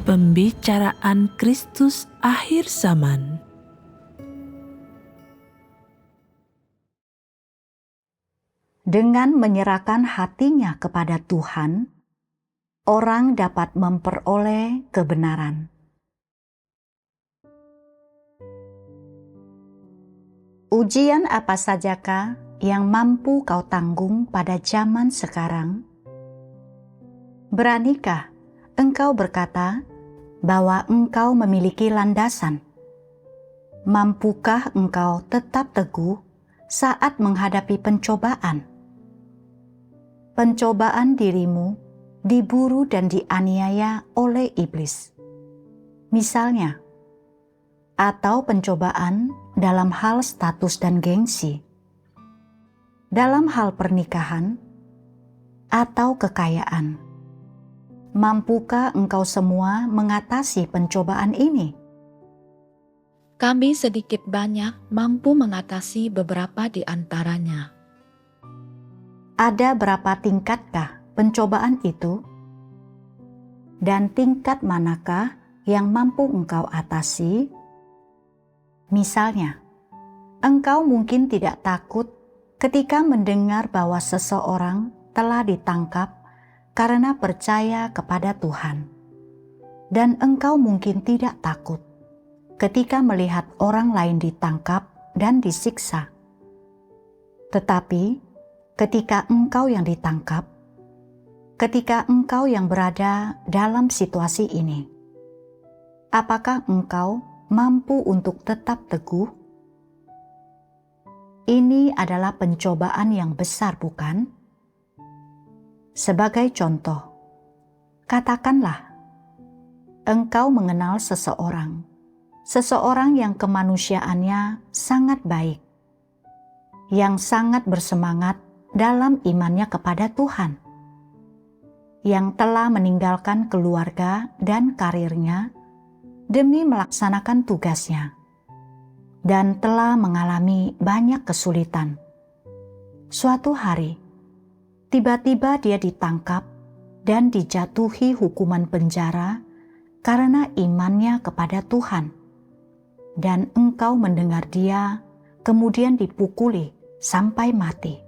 Pembicaraan Kristus akhir zaman. Dengan menyerahkan hatinya kepada Tuhan, orang dapat memperoleh kebenaran. Ujian apa sajakah yang mampu kau tanggung pada zaman sekarang? Beranikah engkau berkata bahwa engkau memiliki landasan? Mampukah engkau tetap teguh saat menghadapi pencobaan? Pencobaan dirimu diburu dan dianiaya oleh iblis. Misalnya, atau pencobaan dalam hal status dan gengsi, dalam hal pernikahan, atau kekayaan. Mampukah engkau semua mengatasi pencobaan ini? Kami sedikit banyak mampu mengatasi beberapa di antaranya. Ada berapa tingkatkah pencobaan itu? Dan tingkat manakah yang mampu engkau atasi? Misalnya, engkau mungkin tidak takut ketika mendengar bahwa seseorang telah ditangkap karena percaya kepada Tuhan. Dan engkau mungkin tidak takut ketika melihat orang lain ditangkap dan disiksa. Tetapi ketika engkau yang ditangkap, ketika engkau yang berada dalam situasi ini, apakah engkau mampu untuk tetap teguh? Ini adalah pencobaan yang besar, bukan? Sebagai contoh, katakanlah engkau mengenal seseorang yang kemanusiaannya sangat baik, yang sangat bersemangat dalam imannya kepada Tuhan, yang telah meninggalkan keluarga dan karirnya demi melaksanakan tugasnya, dan telah mengalami banyak kesulitan. Suatu hari, tiba-tiba dia ditangkap dan dijatuhi hukuman penjara karena imannya kepada Tuhan, dan engkau mendengar dia kemudian dipukuli sampai mati.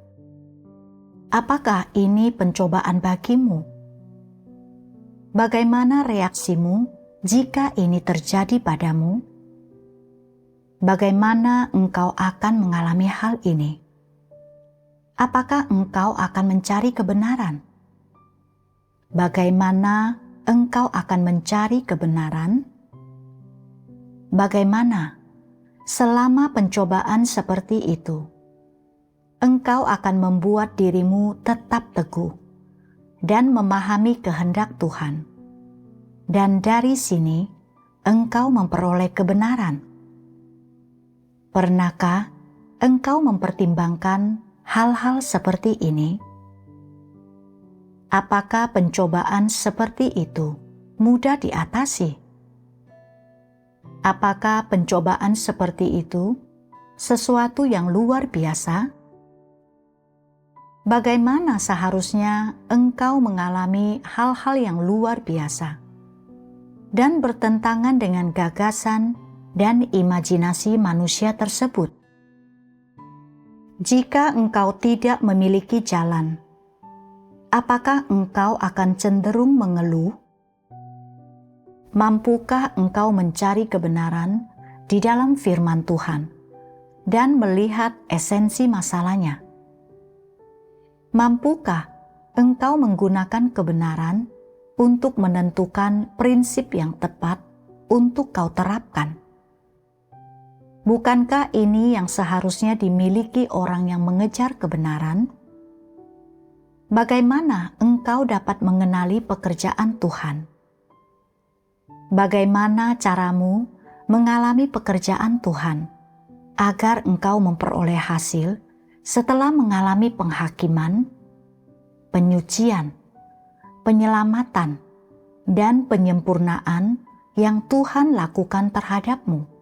Apakah ini pencobaan bagimu? Bagaimana reaksimu jika ini terjadi padamu? Bagaimana engkau akan mengalami hal ini? Apakah engkau akan mencari kebenaran? Bagaimana engkau akan mencari kebenaran? Bagaimana selama pencobaan seperti itu, engkau akan membuat dirimu tetap teguh dan memahami kehendak Tuhan, dan dari sini engkau memperoleh kebenaran. Pernahkah engkau mempertimbangkan hal-hal seperti ini? Apakah pencobaan seperti itu mudah diatasi? Apakah pencobaan seperti itu sesuatu yang luar biasa? Bagaimana seharusnya engkau mengalami hal-hal yang luar biasa dan bertentangan dengan gagasan dan imajinasi manusia tersebut? Jika engkau tidak memiliki jalan, apakah engkau akan cenderung mengeluh? Mampukah engkau mencari kebenaran di dalam firman Tuhan dan melihat esensi masalahnya? Mampukah engkau menggunakan kebenaran untuk menentukan prinsip yang tepat untuk kau terapkan? Bukankah ini yang seharusnya dimiliki orang yang mengejar kebenaran? Bagaimana engkau dapat mengenali pekerjaan Tuhan? Bagaimana caramu mengalami pekerjaan Tuhan agar engkau memperoleh hasil setelah mengalami penghakiman, penyucian, penyelamatan, dan penyempurnaan yang Tuhan lakukan terhadapmu?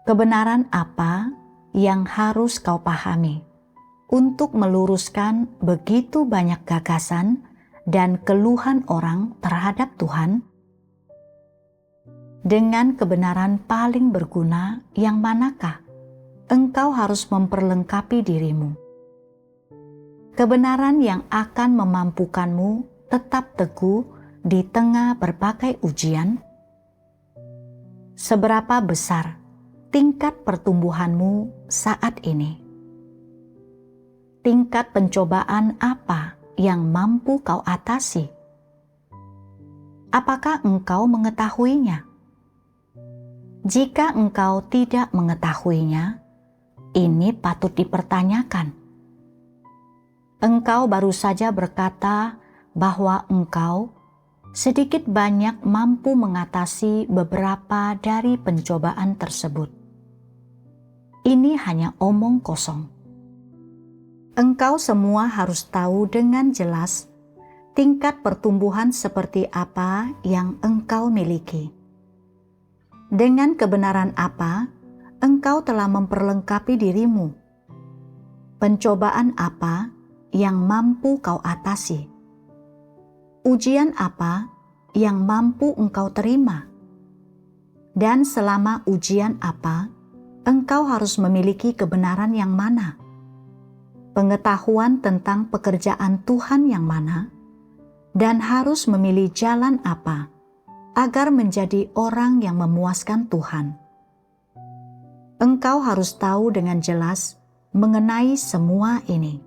Kebenaran apa yang harus kau pahami untuk meluruskan begitu banyak gagasan dan keluhan orang terhadap Tuhan? Dengan kebenaran paling berguna yang manakah engkau harus memperlengkapi dirimu? Kebenaran yang akan memampukanmu tetap teguh di tengah berbagai ujian? Seberapa besar tingkat pertumbuhanmu saat ini? Tingkat pencobaan apa yang mampu kau atasi? Apakah engkau mengetahuinya? Jika engkau tidak mengetahuinya, ini patut dipertanyakan. Engkau baru saja berkata bahwa engkau sedikit banyak mampu mengatasi beberapa dari pencobaan tersebut. Ini hanya omong kosong. Engkau semua harus tahu dengan jelas tingkat pertumbuhan seperti apa yang engkau miliki. Dengan kebenaran apa engkau telah memperlengkapi dirimu? Pencobaan apa yang mampu kau atasi? Ujian apa yang mampu engkau terima? Dan selama ujian apa, engkau harus memiliki kebenaran yang mana? Pengetahuan tentang pekerjaan Tuhan yang mana? Dan harus memilih jalan apa agar menjadi orang yang memuaskan Tuhan? Engkau harus tahu dengan jelas mengenai semua ini.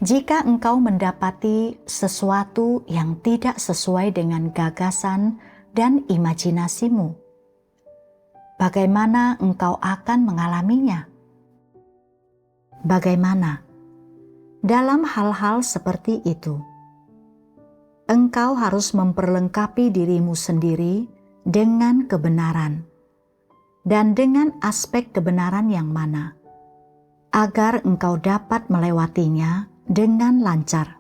Jika engkau mendapati sesuatu yang tidak sesuai dengan gagasan dan imajinasimu, bagaimana engkau akan mengalaminya? Bagaimana dalam hal-hal seperti itu? Engkau harus memperlengkapi dirimu sendiri dengan kebenaran, dan dengan aspek kebenaran yang mana, agar engkau dapat melewatinya dengan lancar,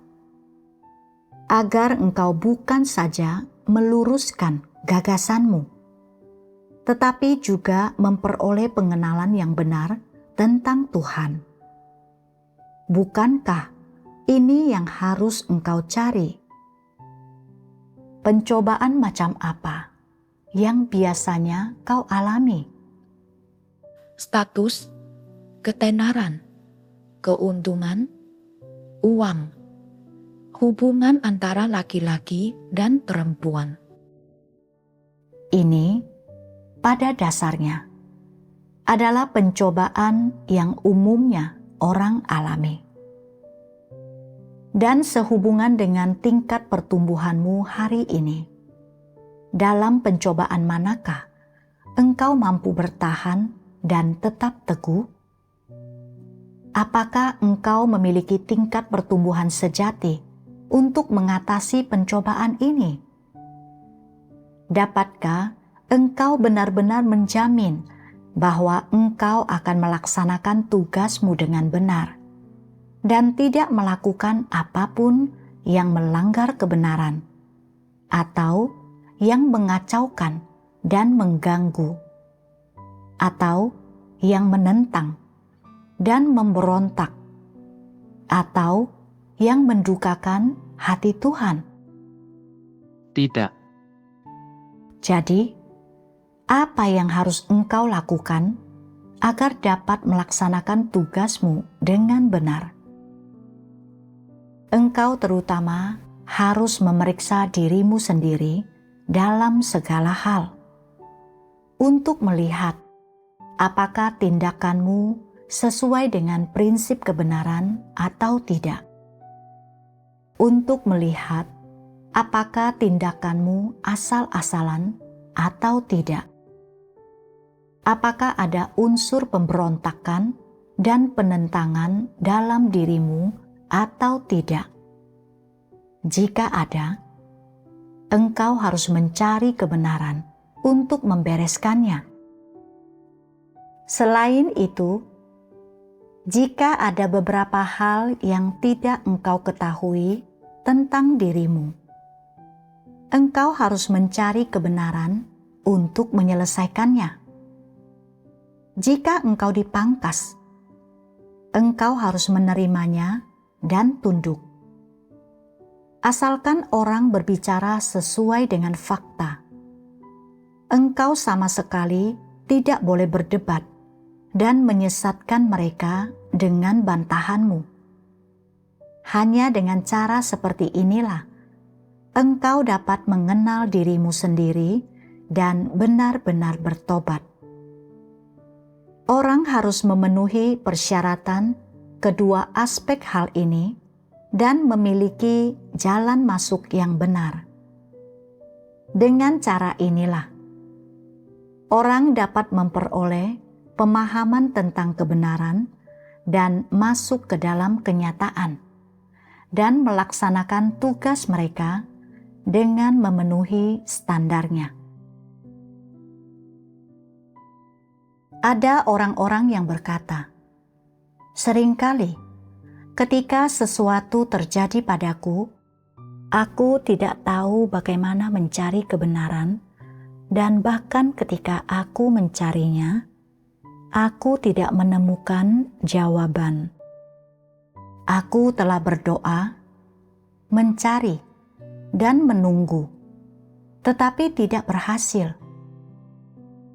agar engkau bukan saja meluruskan gagasanmu, tetapi juga memperoleh pengenalan yang benar tentang Tuhan. Bukankah ini yang harus engkau cari? Pencobaan macam apa yang biasanya kau alami? Status, ketenaran, keuntungan, uang, hubungan antara laki-laki dan perempuan. Ini pada dasarnya adalah pencobaan yang umumnya orang alami. Dan sehubungan dengan tingkat pertumbuhanmu hari ini, dalam pencobaan manakah engkau mampu bertahan dan tetap teguh? Apakah engkau memiliki tingkat pertumbuhan sejati untuk mengatasi pencobaan ini? Dapatkah engkau benar-benar menjamin bahwa engkau akan melaksanakan tugasmu dengan benar dan tidak melakukan apapun yang melanggar kebenaran atau yang mengacaukan dan mengganggu, atau yang menentang dan memberontak, atau yang mendukakan hati Tuhan? Tidak. Jadi, apa yang harus engkau lakukan agar dapat melaksanakan tugasmu dengan benar? Engkau terutama harus memeriksa dirimu sendiri dalam segala hal, untuk melihat apakah tindakanmu sesuai dengan prinsip kebenaran atau tidak. Untuk melihat apakah tindakanmu asal-asalan atau tidak. Apakah ada unsur pemberontakan dan penentangan dalam dirimu atau tidak. Jika ada, engkau harus mencari kebenaran untuk membereskannya. Selain itu, jika ada beberapa hal yang tidak engkau ketahui tentang dirimu, engkau harus mencari kebenaran untuk menyelesaikannya. Jika engkau dipangkas, engkau harus menerimanya dan tunduk. Asalkan orang berbicara sesuai dengan fakta, engkau sama sekali tidak boleh berdebat dan menyesatkan mereka dengan bantahanmu. Hanya dengan cara seperti inilah engkau dapat mengenal dirimu sendiri dan benar-benar bertobat. Orang harus memenuhi persyaratan kedua aspek hal ini dan memiliki jalan masuk yang benar. Dengan cara inilah, orang dapat memperoleh pemahaman tentang kebenaran dan masuk ke dalam kenyataan, dan melaksanakan tugas mereka dengan memenuhi standarnya. Ada orang-orang yang berkata, "Seringkali ketika sesuatu terjadi padaku, aku tidak tahu bagaimana mencari kebenaran, dan bahkan ketika aku mencarinya, aku tidak menemukan jawaban. Aku telah berdoa, mencari, dan menunggu, tetapi tidak berhasil.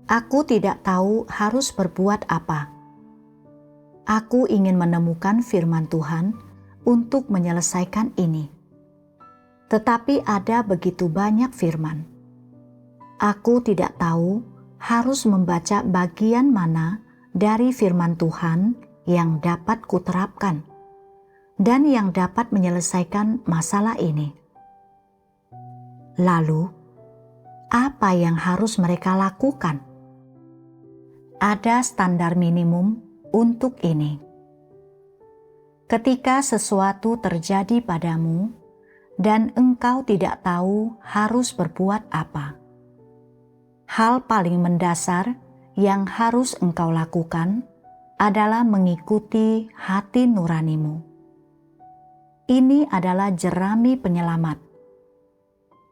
Aku tidak tahu harus berbuat apa. Aku ingin menemukan firman Tuhan untuk menyelesaikan ini. Tetapi ada begitu banyak firman. Aku tidak tahu harus membaca bagian mana dari firman Tuhan yang dapat kuterapkan dan yang dapat menyelesaikan masalah ini. Lalu, apa yang harus mereka lakukan? Ada standar minimum untuk ini. Ketika sesuatu terjadi padamu dan engkau tidak tahu harus berbuat apa, hal paling mendasar yang harus engkau lakukan adalah mengikuti hati nuranimu. Ini adalah jerami penyelamat.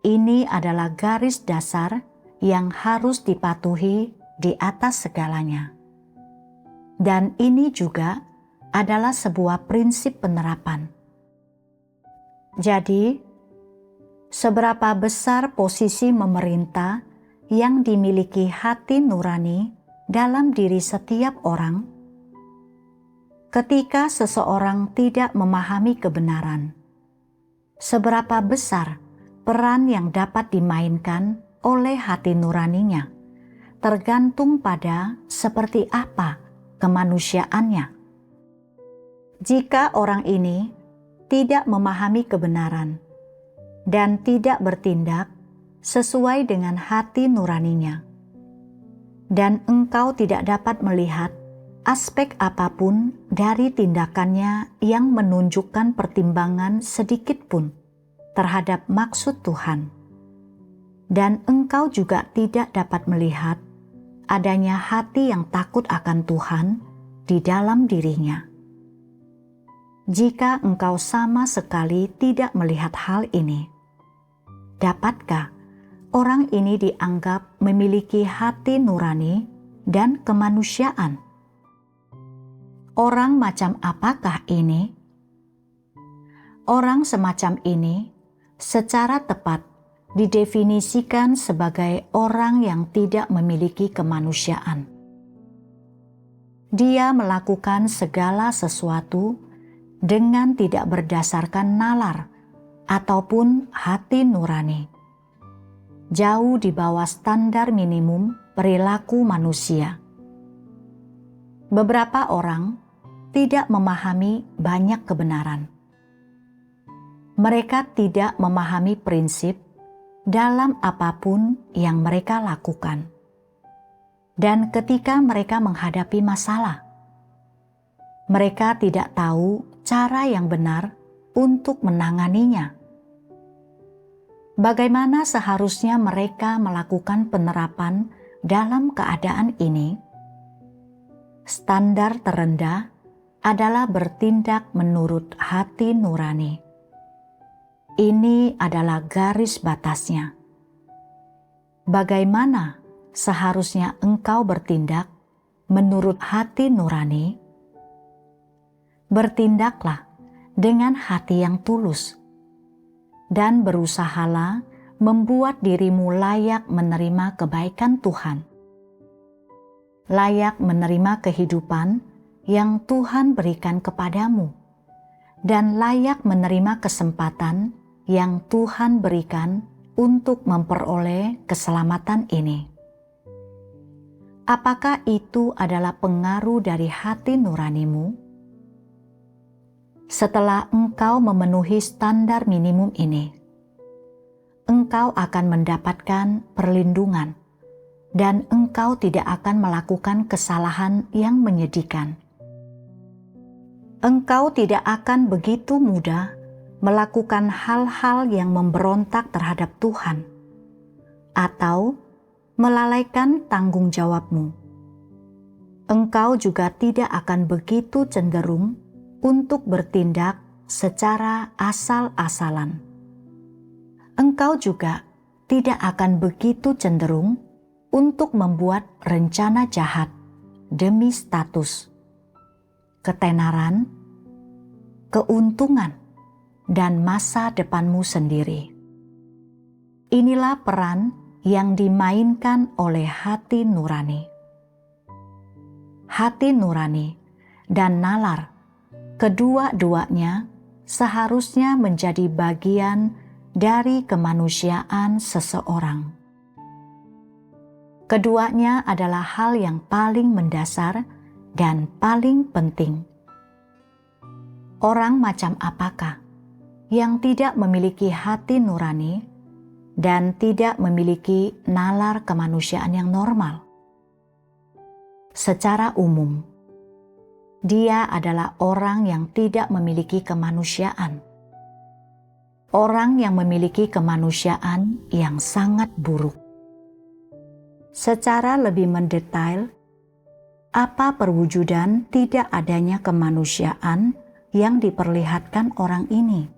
Ini adalah garis dasar yang harus dipatuhi di atas segalanya. Dan ini juga adalah sebuah prinsip penerapan. Jadi, seberapa besar posisi memerintah yang dimiliki hati nurani dalam diri setiap orang? Ketika seseorang tidak memahami kebenaran, seberapa besar peran yang dapat dimainkan oleh hati nuraninya tergantung pada seperti apa kemanusiaannya. Jika orang ini tidak memahami kebenaran dan tidak bertindak sesuai dengan hati nuraninya, dan engkau tidak dapat melihat aspek apapun dari tindakannya yang menunjukkan pertimbangan sedikit pun terhadap maksud Tuhan, dan engkau juga tidak dapat melihat adanya hati yang takut akan Tuhan di dalam dirinya. Jika engkau sama sekali tidak melihat hal ini, dapatkah orang ini dianggap memiliki hati nurani dan kemanusiaan? Orang macam apakah ini? Orang semacam ini secara tepat didefinisikan sebagai orang yang tidak memiliki kemanusiaan. Dia melakukan segala sesuatu dengan tidak berdasarkan nalar ataupun hati nurani, jauh di bawah standar minimum perilaku manusia. Beberapa orang tidak memahami banyak kebenaran. Mereka tidak memahami prinsip dalam apapun yang mereka lakukan. Dan ketika mereka menghadapi masalah, mereka tidak tahu cara yang benar untuk menanganinya. Bagaimana seharusnya mereka melakukan penerapan dalam keadaan ini? Standar terendah adalah bertindak menurut hati nurani. Ini adalah garis batasnya. Bagaimana seharusnya engkau bertindak menurut hati nurani? Bertindaklah dengan hati yang tulus, dan berusahalah membuat dirimu layak menerima kebaikan Tuhan, layak menerima kehidupan yang Tuhan berikan kepadamu, dan layak menerima kesempatan yang Tuhan berikan untuk memperoleh keselamatan ini. Apakah itu adalah pengaruh dari hati nuranimu? Setelah engkau memenuhi standar minimum ini, engkau akan mendapatkan perlindungan dan engkau tidak akan melakukan kesalahan yang menyedihkan. Engkau tidak akan begitu mudah melakukan hal-hal yang memberontak terhadap Tuhan atau melalaikan tanggung jawabmu. Engkau juga tidak akan begitu cenderung untuk bertindak secara asal-asalan. Engkau juga tidak akan begitu cenderung untuk membuat rencana jahat demi status, ketenaran, keuntungan, dan masa depanmu sendiri. Inilah peran yang dimainkan oleh hati nurani. Hati nurani dan nalar, kedua-duanya seharusnya menjadi bagian dari kemanusiaan seseorang. Keduanya adalah hal yang paling mendasar dan paling penting. Orang macam apakah yang tidak memiliki hati nurani dan tidak memiliki nalar kemanusiaan yang normal? Secara umum, dia adalah orang yang tidak memiliki kemanusiaan. Orang yang memiliki kemanusiaan yang sangat buruk. Secara lebih mendetail, apa perwujudan tidak adanya kemanusiaan yang diperlihatkan orang ini?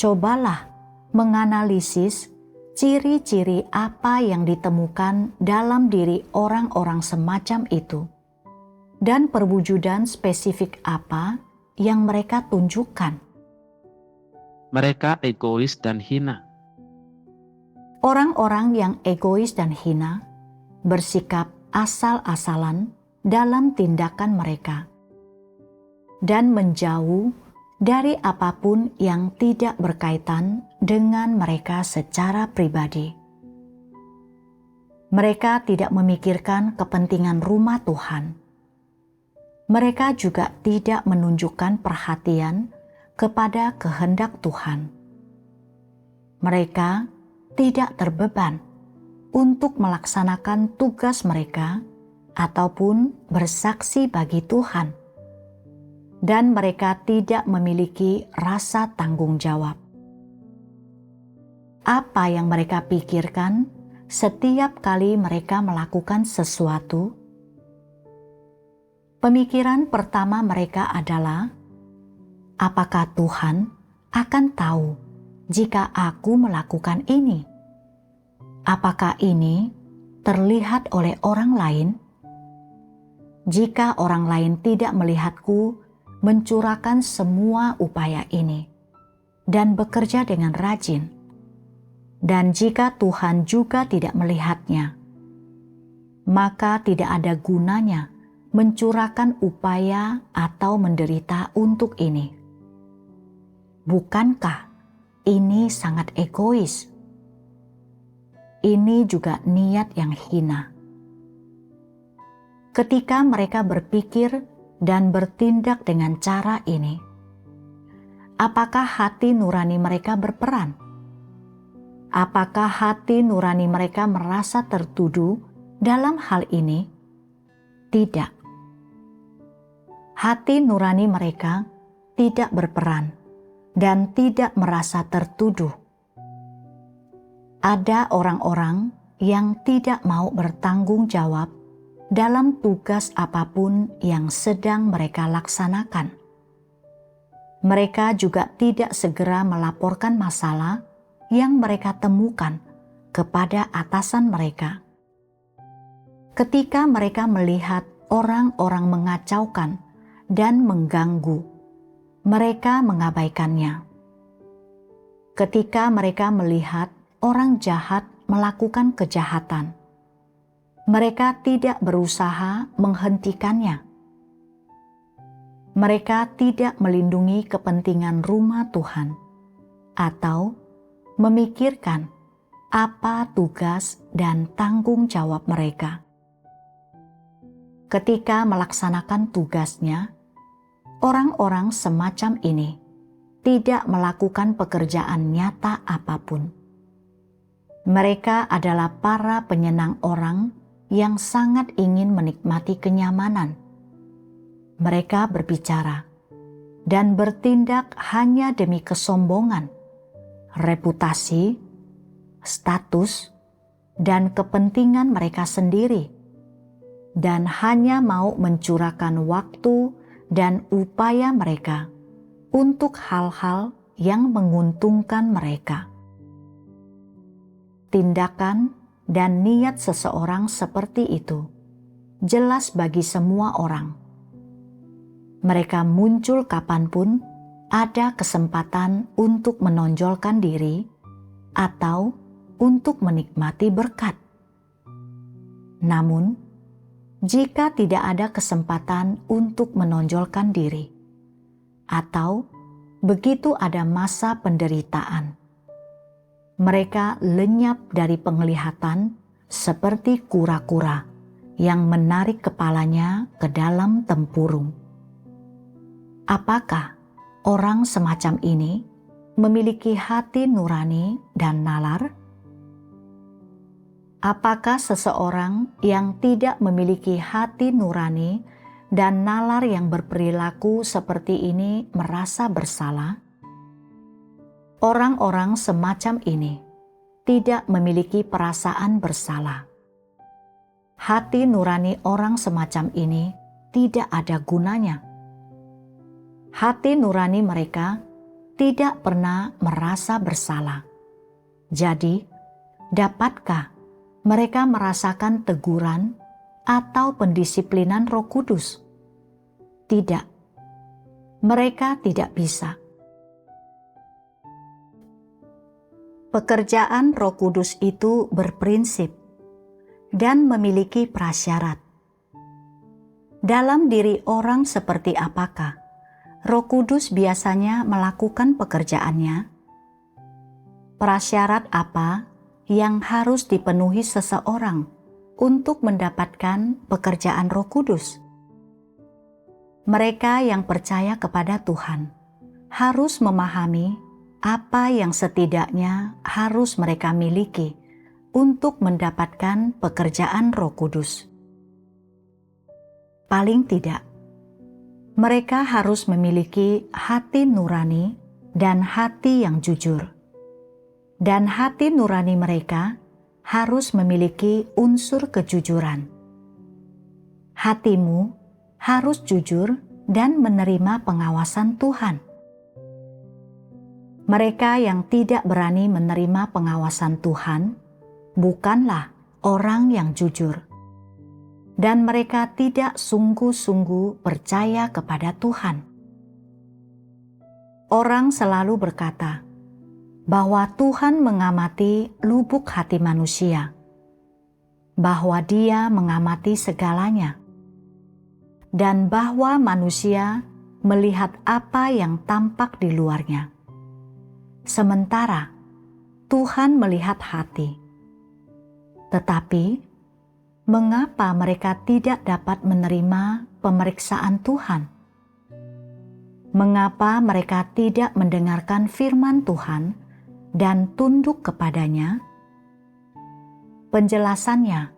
Cobalah menganalisis ciri-ciri apa yang ditemukan dalam diri orang-orang semacam itu, dan perwujudan spesifik apa yang mereka tunjukkan. Mereka egois dan hina. Orang-orang yang egois dan hina bersikap asal-asalan dalam tindakan mereka dan menjauh dari apapun yang tidak berkaitan dengan mereka secara pribadi. Mereka tidak memikirkan kepentingan rumah Tuhan. Mereka juga tidak menunjukkan perhatian kepada kehendak Tuhan. Mereka tidak terbeban untuk melaksanakan tugas mereka ataupun bersaksi bagi Tuhan. Dan mereka tidak memiliki rasa tanggung jawab. Apa yang mereka pikirkan setiap kali mereka melakukan sesuatu? Pemikiran pertama mereka adalah, apakah Tuhan akan tahu jika aku melakukan ini? Apakah ini terlihat oleh orang lain? Jika orang lain tidak melihatku mencurahkan semua upaya ini dan bekerja dengan rajin, dan jika Tuhan juga tidak melihatnya, maka tidak ada gunanya mencurahkan upaya atau menderita untuk ini. Bukankah ini sangat egois? Ini juga niat yang hina. Ketika mereka berpikir dan bertindak dengan cara ini, apakah hati nurani mereka berperan? Apakah hati nurani mereka merasa tertuduh dalam hal ini? Tidak. Hati nurani mereka tidak berperan dan tidak merasa tertuduh. Ada orang-orang yang tidak mau bertanggung jawab dalam tugas apapun yang sedang mereka laksanakan. Mereka juga tidak segera melaporkan masalah yang mereka temukan kepada atasan mereka. Ketika mereka melihat orang-orang mengacaukan dan mengganggu, mereka mengabaikannya. ketika mereka melihat orang jahat melakukan kejahatan. Mereka tidak berusaha menghentikannya. Mereka tidak melindungi kepentingan rumah Tuhan atau memikirkan apa tugas dan tanggung jawab mereka. Ketika melaksanakan tugasnya, orang-orang semacam ini tidak melakukan pekerjaan nyata apapun. Mereka adalah para penyenang orang yang sangat ingin menikmati kenyamanan. Mereka berbicara dan bertindak hanya demi kesombongan, reputasi, status, dan kepentingan mereka sendiri, dan hanya mau mencurahkan waktu dan upaya mereka untuk hal-hal yang menguntungkan mereka. Tindakan dan niat seseorang seperti itu jelas bagi semua orang. Mereka muncul kapanpun ada kesempatan untuk menonjolkan diri atau untuk menikmati berkat. Namun, jika tidak ada kesempatan untuk menonjolkan diri, atau begitu ada masa penderitaan, mereka lenyap dari penglihatan seperti kura-kura yang menarik kepalanya ke dalam tempurung. Apakah orang semacam ini memiliki hati nurani dan nalar? Apakah seseorang yang tidak memiliki hati nurani dan nalar yang berperilaku seperti ini merasa bersalah? Orang-orang semacam ini tidak memiliki perasaan bersalah. Hati nurani orang semacam ini tidak ada gunanya. Hati nurani mereka tidak pernah merasa bersalah. Jadi, dapatkah mereka merasakan teguran atau pendisiplinan Roh Kudus? Tidak, mereka tidak bisa. Pekerjaan Roh Kudus itu berprinsip dan memiliki prasyarat. Dalam diri orang seperti apakah Roh Kudus biasanya melakukan pekerjaannya? Prasyarat apa yang harus dipenuhi seseorang untuk mendapatkan pekerjaan Roh Kudus? Mereka yang percaya kepada Tuhan harus memahami apa yang setidaknya harus mereka miliki untuk mendapatkan pekerjaan Roh Kudus. Paling tidak, mereka harus memiliki hati nurani dan hati yang jujur. Dan hati nurani mereka harus memiliki unsur kejujuran. Hatimu harus jujur dan menerima pengawasan Tuhan. Mereka yang tidak berani menerima pengawasan Tuhan bukanlah orang yang jujur, dan mereka tidak sungguh-sungguh percaya kepada Tuhan. Orang selalu berkata bahwa Tuhan mengamati lubuk hati manusia, bahwa Dia mengamati segalanya, dan bahwa manusia melihat apa yang tampak di luarnya. Sementara Tuhan melihat hati. Tetapi, mengapa mereka tidak dapat menerima pemeriksaan Tuhan? Mengapa mereka tidak mendengarkan firman Tuhan dan tunduk kepadanya? Penjelasannya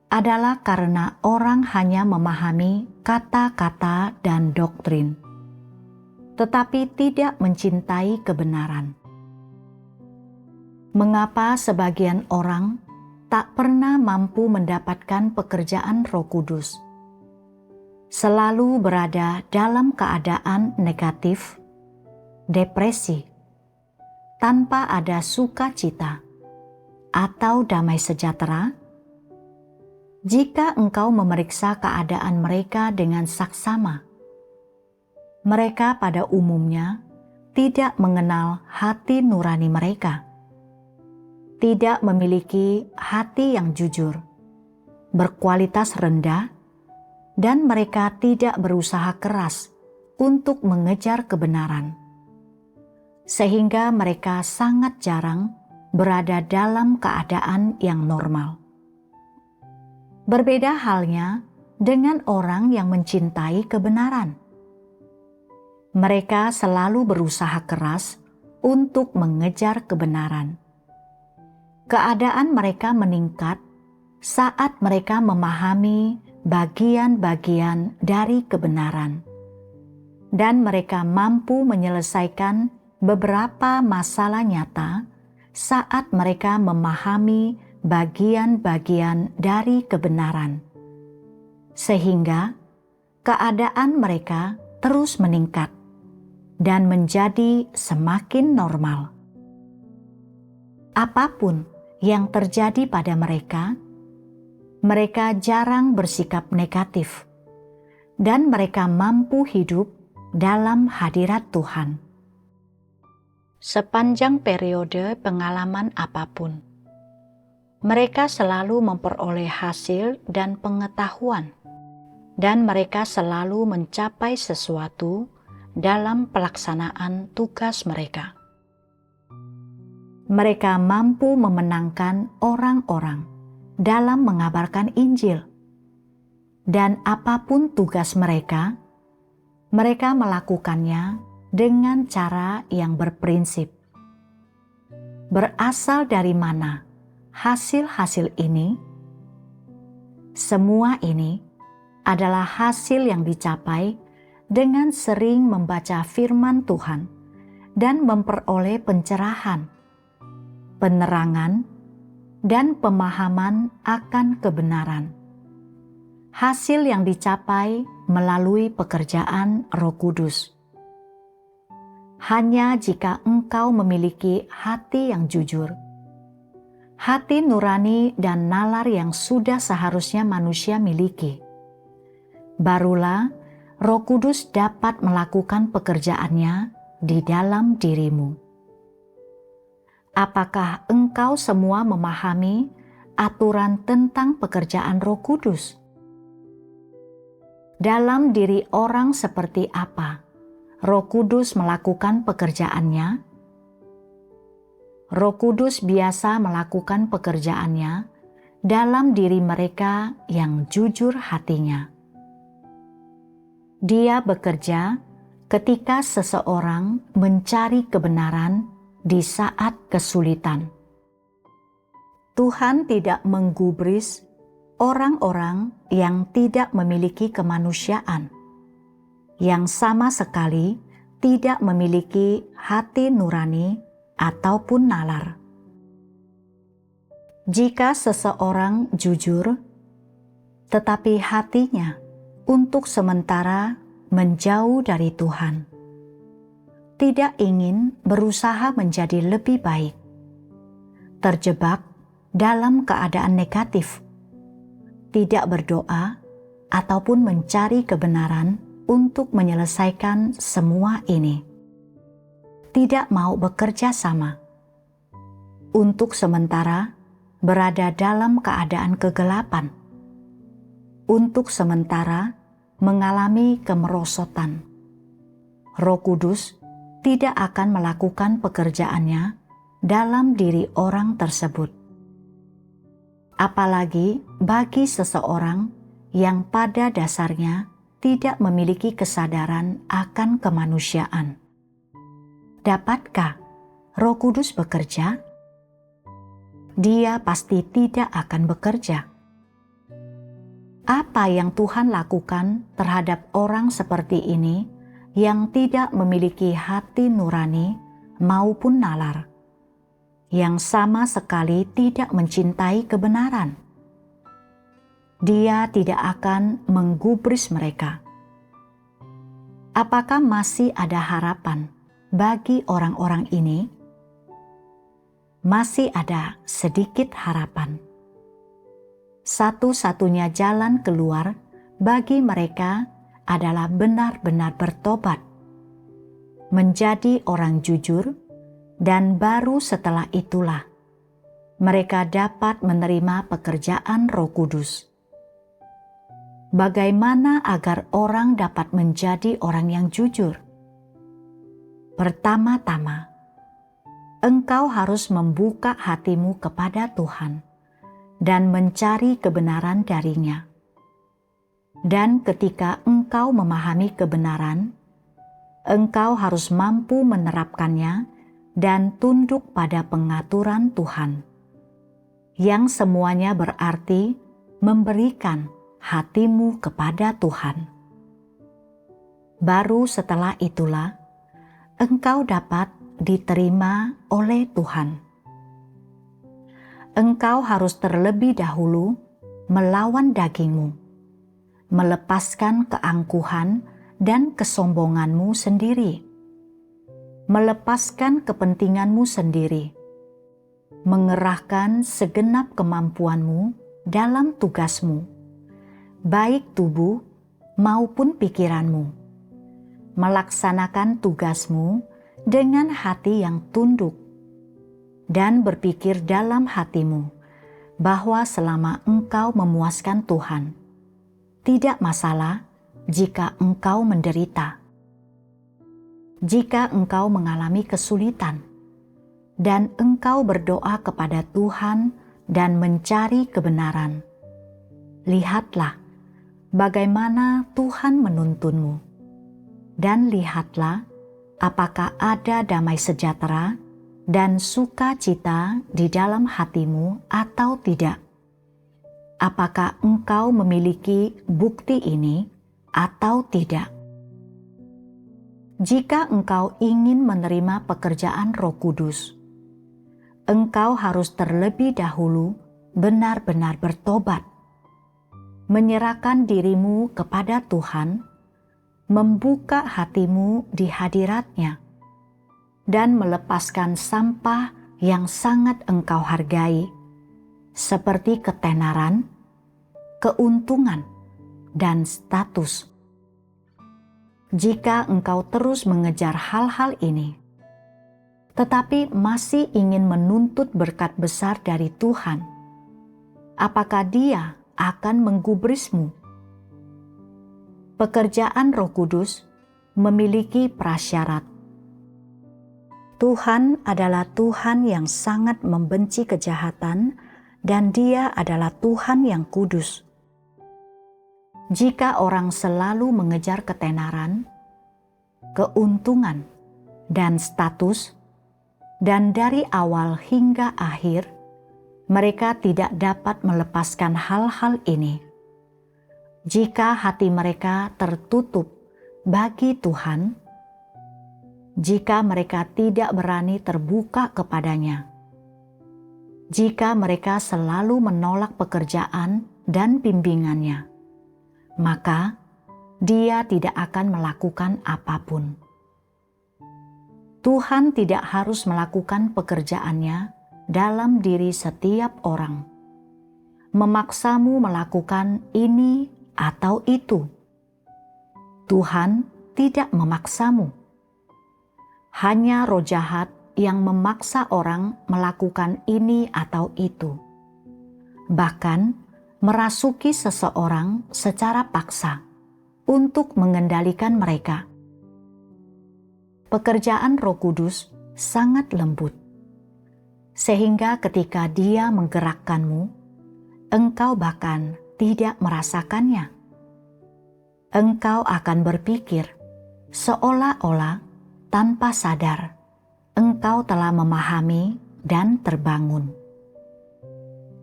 adalah karena orang hanya memahami kata-kata dan doktrin, tetapi tidak mencintai kebenaran. Mengapa sebagian orang tak pernah mampu mendapatkan pekerjaan Roh Kudus? Selalu berada dalam keadaan negatif, depresi, tanpa ada sukacita atau damai sejahtera? Jika engkau memeriksa keadaan mereka dengan saksama, mereka pada umumnya tidak mengenal hati nurani mereka, tidak memiliki hati yang jujur, berkualitas rendah, dan mereka tidak berusaha keras untuk mengejar kebenaran, sehingga mereka sangat jarang berada dalam keadaan yang normal. Berbeda halnya dengan orang yang mencintai kebenaran. Mereka selalu berusaha keras untuk mengejar kebenaran. Keadaan mereka meningkat saat mereka memahami bagian-bagian dari kebenaran, dan mereka mampu menyelesaikan beberapa masalah nyata saat mereka memahami bagian-bagian dari kebenaran, sehingga keadaan mereka terus meningkat dan menjadi semakin normal. Apapun yang terjadi pada mereka jarang bersikap negatif, dan mereka mampu hidup dalam hadirat Tuhan. Sepanjang periode pengalaman apapun, mereka selalu memperoleh hasil dan pengetahuan, dan mereka selalu mencapai sesuatu dalam pelaksanaan tugas mereka. Mereka mampu memenangkan orang-orang dalam mengabarkan Injil, dan apapun tugas mereka melakukannya dengan cara yang berprinsip. Berasal dari mana hasil-hasil ini? Semua ini adalah hasil yang dicapai dengan sering membaca firman Tuhan dan memperoleh pencerahan, penerangan, dan pemahaman akan kebenaran. Hasil yang dicapai melalui pekerjaan Roh Kudus. Hanya jika engkau memiliki hati yang jujur, hati nurani dan nalar yang sudah seharusnya manusia miliki, barulah Roh Kudus dapat melakukan pekerjaannya di dalam dirimu. Apakah engkau semua memahami aturan tentang pekerjaan Roh Kudus? Dalam diri orang seperti apa Roh Kudus melakukan pekerjaannya? Roh Kudus biasa melakukan pekerjaannya dalam diri mereka yang jujur hatinya. Dia bekerja ketika seseorang mencari kebenaran di saat kesulitan. Tuhan tidak menggubris orang-orang yang tidak memiliki kemanusiaan, yang sama sekali tidak memiliki hati nurani ataupun nalar. Jika seseorang jujur, tetapi hatinya untuk sementara menjauh dari Tuhan, tidak ingin berusaha menjadi lebih baik, terjebak dalam keadaan negatif, tidak berdoa ataupun mencari kebenaran untuk menyelesaikan semua ini, tidak mau bekerja sama, untuk sementara berada dalam keadaan kegelapan, untuk sementara mengalami kemerosotan. Roh Kudus tidak akan melakukan pekerjaannya dalam diri orang tersebut. Apalagi bagi seseorang yang pada dasarnya tidak memiliki kesadaran akan kemanusiaan. Dapatkah Roh Kudus bekerja? Dia pasti tidak akan bekerja. Apa yang Tuhan lakukan terhadap orang seperti ini yang tidak memiliki hati nurani maupun nalar, yang sama sekali tidak mencintai kebenaran? Dia tidak akan menggubris mereka. Apakah masih ada harapan bagi orang-orang ini? Masih ada sedikit harapan. Satu-satunya jalan keluar bagi mereka adalah benar-benar bertobat, menjadi orang jujur, dan baru setelah itulah mereka dapat menerima pekerjaan Roh Kudus. Bagaimana agar orang dapat menjadi orang yang jujur? Pertama-tama, engkau harus membuka hatimu kepada Tuhan dan mencari kebenaran darinya. Dan ketika engkau memahami kebenaran, engkau harus mampu menerapkannya dan tunduk pada pengaturan Tuhan, yang semuanya berarti memberikan hatimu kepada Tuhan. Baru setelah itulah engkau dapat diterima oleh Tuhan. Engkau harus terlebih dahulu melawan dagingmu, melepaskan keangkuhan dan kesombonganmu sendiri, melepaskan kepentinganmu sendiri, mengerahkan segenap kemampuanmu dalam tugasmu, baik tubuh maupun pikiranmu, melaksanakan tugasmu dengan hati yang tunduk, dan berpikir dalam hatimu bahwa selama engkau memuaskan Tuhan, tidak masalah jika engkau menderita, jika engkau mengalami kesulitan, dan engkau berdoa kepada Tuhan dan mencari kebenaran. Lihatlah bagaimana Tuhan menuntunmu, dan lihatlah apakah ada damai sejahtera dan sukacita di dalam hatimu atau tidak. Apakah engkau memiliki bukti ini atau tidak? Jika engkau ingin menerima pekerjaan Roh Kudus, engkau harus terlebih dahulu benar-benar bertobat, menyerahkan dirimu kepada Tuhan, membuka hatimu di hadirat-Nya, dan melepaskan sampah yang sangat engkau hargai, seperti ketenaran, keuntungan, dan status. Jika engkau terus mengejar hal-hal ini, tetapi masih ingin menuntut berkat besar dari Tuhan, apakah Dia akan menggubrismu? Pekerjaan Roh Kudus memiliki prasyarat. Tuhan adalah Tuhan yang sangat membenci kejahatan, dan Dia adalah Tuhan yang kudus. Jika orang selalu mengejar ketenaran, keuntungan, dan status, dan dari awal hingga akhir mereka tidak dapat melepaskan hal-hal ini, jika hati mereka tertutup bagi Tuhan, jika mereka tidak berani terbuka kepadanya, jika mereka selalu menolak pekerjaan dan bimbingannya, maka Dia tidak akan melakukan apapun. Tuhan tidak harus melakukan pekerjaannya dalam diri setiap orang, memaksamu melakukan ini atau itu. Tuhan tidak memaksamu. Hanya roh jahat yang memaksa orang melakukan ini atau itu, bahkan merasuki seseorang secara paksa untuk mengendalikan mereka. Pekerjaan Roh Kudus sangat lembut, sehingga ketika Dia menggerakkanmu, engkau bahkan tidak merasakannya. Engkau akan berpikir seolah-olah tanpa sadar engkau telah memahami dan terbangun.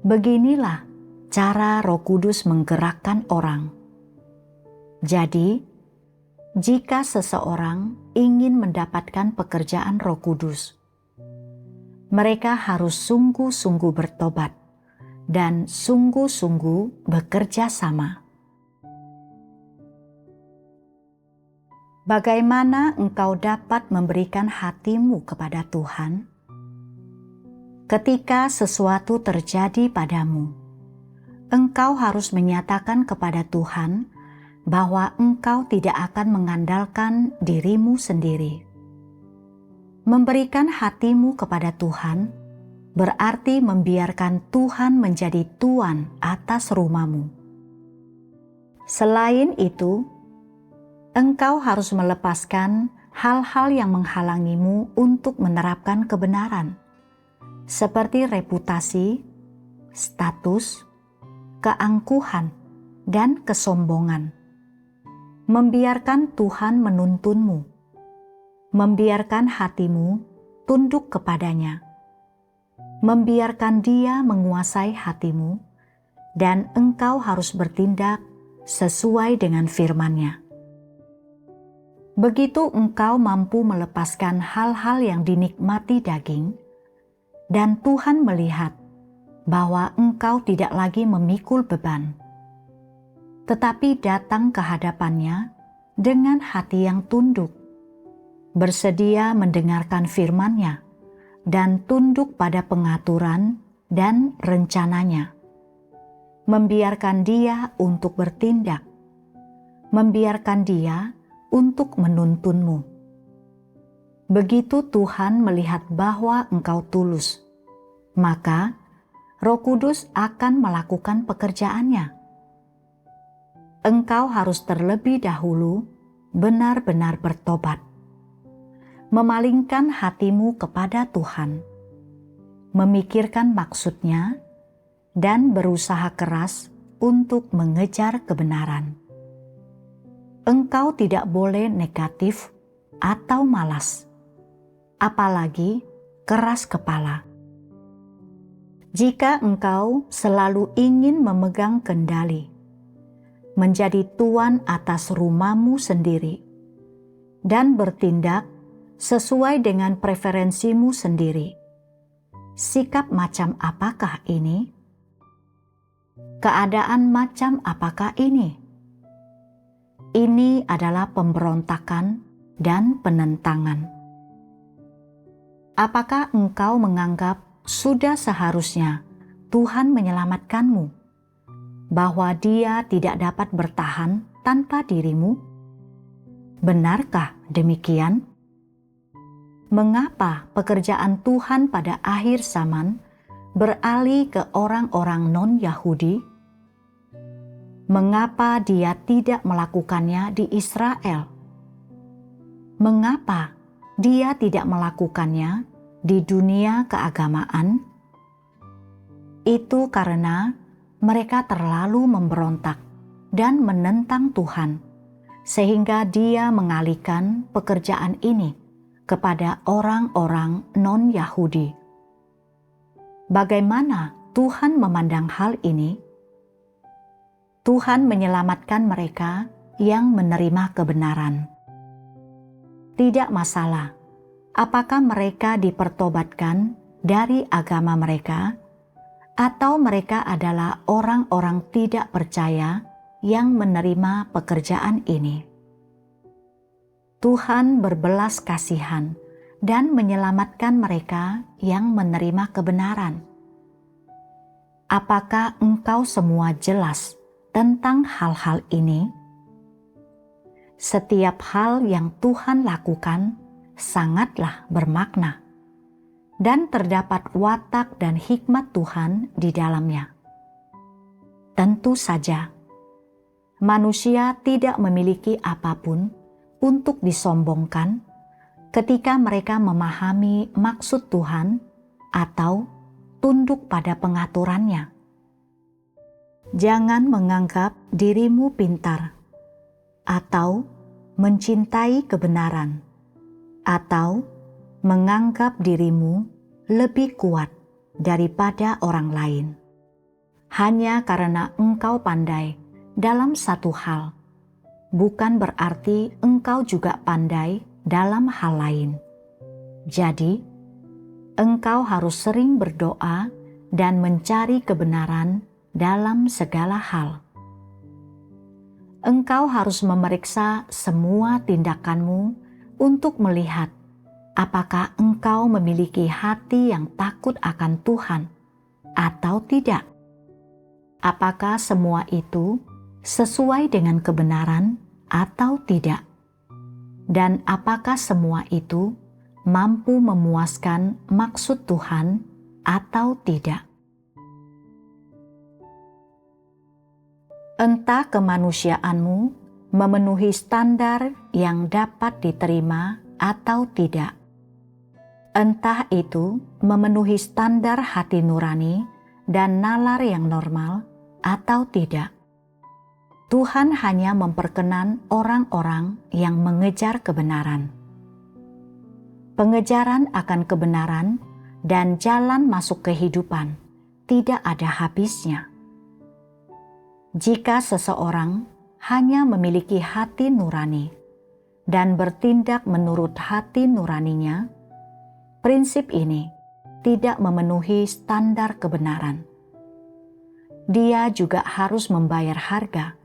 Beginilah cara Roh Kudus menggerakkan orang. Jadi, jika seseorang ingin mendapatkan pekerjaan Roh Kudus, mereka harus sungguh-sungguh bertobat dan sungguh-sungguh bekerja sama. Bagaimana engkau dapat memberikan hatimu kepada Tuhan? Ketika sesuatu terjadi padamu, engkau harus menyatakan kepada Tuhan bahwa engkau tidak akan mengandalkan dirimu sendiri. Memberikan hatimu kepada Tuhan berarti membiarkan Tuhan menjadi tuan atas rumahmu. Selain itu, engkau harus melepaskan hal-hal yang menghalangimu untuk menerapkan kebenaran, seperti reputasi, status, keangkuhan, dan kesombongan. Membiarkan Tuhan menuntunmu, membiarkan hatimu tunduk kepadanya, membiarkan Dia menguasai hatimu, dan engkau harus bertindak sesuai dengan firman-Nya. Begitu engkau mampu melepaskan hal-hal yang dinikmati daging, dan Tuhan melihat bahwa engkau tidak lagi memikul beban, tetapi datang ke hadapan-Nya dengan hati yang tunduk, bersedia mendengarkan firman-Nya, dan tunduk pada pengaturan dan rencananya. Membiarkan Dia untuk bertindak, membiarkan Dia untuk menuntunmu. Begitu Tuhan melihat bahwa engkau tulus, maka Roh Kudus akan melakukan pekerjaannya. Engkau harus terlebih dahulu benar-benar bertobat, memalingkan hatimu kepada Tuhan, memikirkan maksud-Nya, dan berusaha keras untuk mengejar kebenaran. Engkau tidak boleh negatif atau malas, apalagi keras kepala. Jika engkau selalu ingin memegang kendali, menjadi tuan atas rumahmu sendiri, dan bertindak sesuai dengan preferensimu sendiri, sikap macam apakah ini? Keadaan macam apakah ini? Ini adalah pemberontakan dan penentangan. Apakah engkau menganggap sudah seharusnya Tuhan menyelamatkanmu, bahwa Dia tidak dapat bertahan tanpa dirimu? Benarkah demikian? Mengapa pekerjaan Tuhan pada akhir zaman beralih ke orang-orang non-Yahudi? Mengapa Dia tidak melakukannya di Israel? Mengapa Dia tidak melakukannya di dunia keagamaan? Itu karena mereka terlalu memberontak dan menentang Tuhan, sehingga Dia mengalihkan pekerjaan ini kepada orang-orang non-Yahudi. Bagaimana Tuhan memandang hal ini? Tuhan menyelamatkan mereka yang menerima kebenaran. Tidak masalah apakah mereka dipertobatkan dari agama mereka, atau mereka adalah orang-orang tidak percaya yang menerima pekerjaan ini. Tuhan berbelas kasihan dan menyelamatkan mereka yang menerima kebenaran. Apakah engkau semua jelas tentang hal-hal ini? Setiap hal yang Tuhan lakukan sangatlah bermakna, dan terdapat watak dan hikmat Tuhan di dalamnya. Tentu saja, manusia tidak memiliki apapun untuk disombongkan ketika mereka memahami maksud Tuhan atau tunduk pada pengaturannya. Jangan menganggap dirimu pintar, atau mencintai kebenaran, atau menganggap dirimu lebih kuat daripada orang lain. Hanya karena engkau pandai dalam satu hal, bukan berarti engkau juga pandai dalam hal lain. Jadi, engkau harus sering berdoa dan mencari kebenaran dalam segala hal. Engkau harus memeriksa semua tindakanmu untuk melihat apakah engkau memiliki hati yang takut akan Tuhan atau tidak. Apakah semua itu sesuai dengan kebenaran atau tidak? Dan apakah semua itu mampu memuaskan maksud Tuhan atau tidak. Entah kemanusiaanmu memenuhi standar yang dapat diterima atau tidak. Entah itu memenuhi standar hati nurani dan nalar yang normal atau tidak. Tuhan hanya memperkenan orang-orang yang mengejar kebenaran. Pengejaran akan kebenaran dan jalan masuk kehidupan tidak ada habisnya. Jika seseorang hanya memiliki hati nurani dan bertindak menurut hati nuraninya, prinsip ini tidak memenuhi standar kebenaran. Dia juga harus membayar harga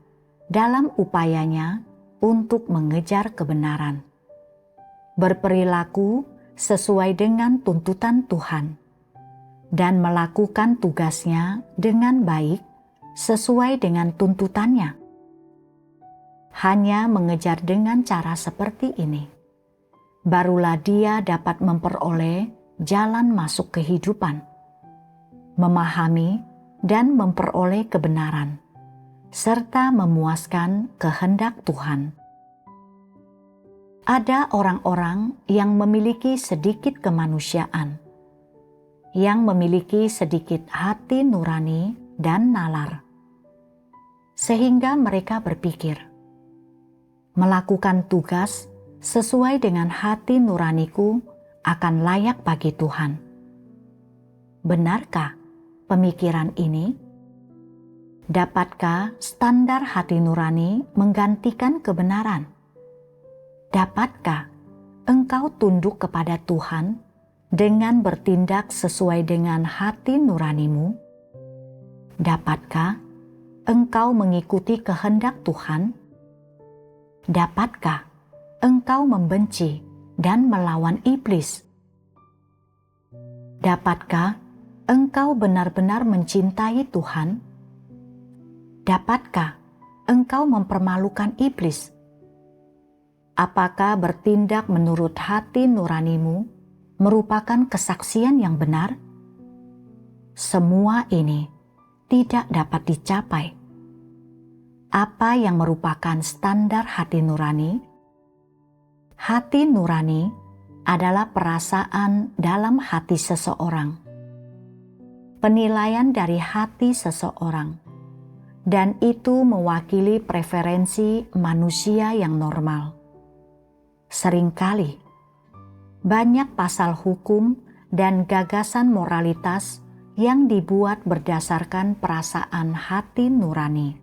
dalam upayanya untuk mengejar kebenaran, berperilaku sesuai dengan tuntutan Tuhan, dan melakukan tugasnya dengan baik sesuai dengan tuntutannya. Hanya mengejar dengan cara seperti ini, barulah dia dapat memperoleh jalan masuk kehidupan, memahami dan memperoleh kebenaran, serta memuaskan kehendak Tuhan. Ada orang-orang yang memiliki sedikit kemanusiaan, yang memiliki sedikit hati nurani dan nalar, sehingga mereka berpikir, melakukan tugas sesuai dengan hati nuraniku akan layak bagi Tuhan. Benarkah pemikiran ini? Dapatkah standar hati nurani menggantikan kebenaran? Dapatkah engkau tunduk kepada Tuhan dengan bertindak sesuai dengan hati nuranimu? Dapatkah engkau mengikuti kehendak Tuhan? Dapatkah engkau membenci dan melawan iblis? Dapatkah engkau benar-benar mencintai Tuhan? Dapatkah engkau mempermalukan iblis? Apakah bertindak menurut hati nuranimu merupakan kesaksian yang benar? Semua ini tidak dapat dicapai. Apa yang merupakan standar hati nurani? Hati nurani adalah perasaan dalam hati seseorang, penilaian dari hati seseorang, dan itu mewakili preferensi manusia yang normal. Seringkali, banyak pasal hukum dan gagasan moralitas yang dibuat berdasarkan perasaan hati nurani,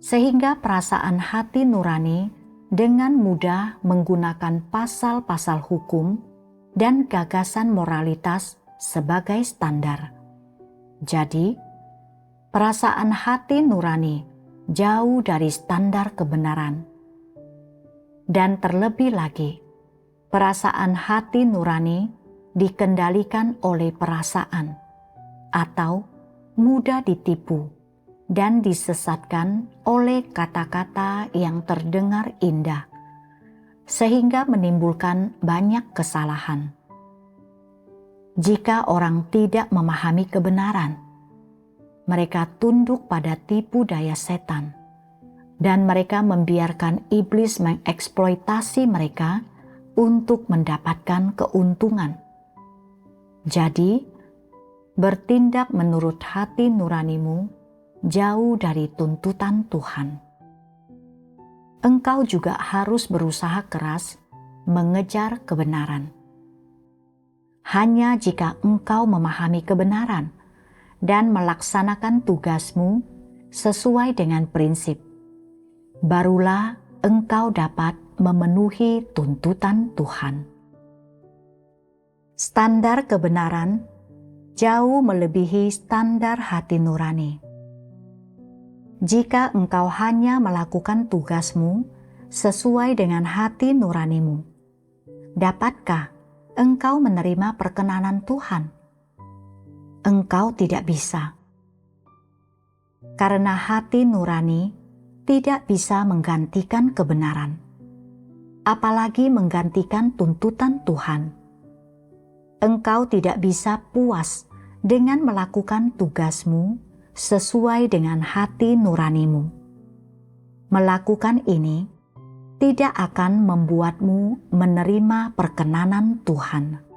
sehingga perasaan hati nurani dengan mudah menggunakan pasal-pasal hukum dan gagasan moralitas sebagai standar. Jadi, perasaan hati nurani jauh dari standar kebenaran. Dan terlebih lagi, perasaan hati nurani dikendalikan oleh perasaan atau mudah ditipu dan disesatkan oleh kata-kata yang terdengar indah, sehingga menimbulkan banyak kesalahan. Jika orang tidak memahami kebenaran, mereka tunduk pada tipu daya setan, dan mereka membiarkan iblis mengeksploitasi mereka untuk mendapatkan keuntungan. Jadi, bertindak menurut hati nuranimu jauh dari tuntutan Tuhan. Engkau juga harus berusaha keras mengejar kebenaran. Hanya jika engkau memahami kebenaran dan melaksanakan tugasmu sesuai dengan prinsip, barulah engkau dapat memenuhi tuntutan Tuhan. Standar kebenaran jauh melebihi standar hati nurani. Jika engkau hanya melakukan tugasmu sesuai dengan hati nuranimu, dapatkah engkau menerima perkenanan Tuhan? Engkau tidak bisa. Karena hati nurani tidak bisa menggantikan kebenaran. apalagi menggantikan tuntutan Tuhan. Engkau tidak bisa puas dengan melakukan tugasmu sesuai dengan hati nuranimu. Melakukan ini tidak akan membuatmu menerima perkenanan Tuhan.